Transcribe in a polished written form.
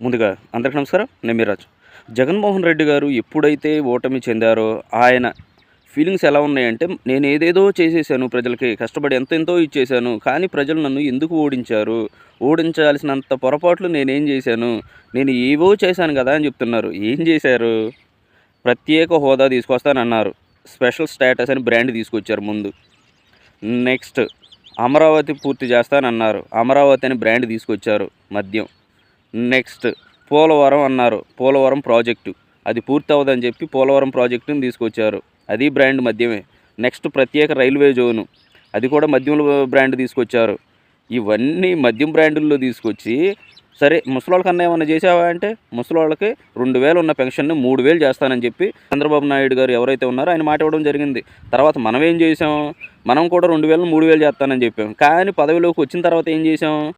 ముందుగా అందరికీ నమస్కారం. నేను మీ రాజు. జగన్మోహన్ రెడ్డి గారు ఎప్పుడైతే ఓటమి చెందారో, ఆయన ఫీలింగ్స్ ఎలా ఉన్నాయంటే, నేనేదేదో చేసేసాను ప్రజలకి, కష్టపడి ఎంతెంతో ఇచ్చేశాను. కానీ ప్రజలు నన్ను ఎందుకు ఓడించారు? ఓడించాల్సినంత పొరపాట్లు నేనేం చేశాను? నేను ఏవో చేశాను గదా! అని చెప్తున్నారు. ఏం చేశారు? ప్రత్యేక హోదా తీసుకొస్తానన్నారు. స్పెషల్ స్టేటస్ అని బ్రాండ్ తీసుకొచ్చారు ముందు. నెక్స్ట్ అమరావతి పూర్తి చేస్తానన్నారు. అమరావతి అని బ్రాండ్ తీసుకొచ్చారు మద్యం. నెక్స్ట్ పోలవరం అన్నారు. పోలవరం ప్రాజెక్టు అది పూర్తి అవ్వదని చెప్పి పోలవరం ప్రాజెక్టుని తీసుకొచ్చారు. అది బ్రాండ్ మద్యమే. నెక్స్ట్ ప్రత్యేక రైల్వే జోను అది కూడా మద్యంలో బ్రాండ్ తీసుకొచ్చారు. ఇవన్నీ మద్యం బ్రాండుల్లో తీసుకొచ్చి, సరే ముసలోళ్ళకన్నా ఏమన్నా చేసావా అంటే, ముసలోళ్ళకి 2000 ఉన్న పెన్షన్ని 3000 చేస్తానని చెప్పి చంద్రబాబు నాయుడు గారు ఎవరైతే ఉన్నారో ఆయన మాట ఇవ్వడం జరిగింది. తర్వాత మనం ఏం చేసాం? మనం కూడా 2000 3000 చేస్తానని చెప్పాం. కానీ పదవిలోకి వచ్చిన తర్వాత ఏం చేసాం?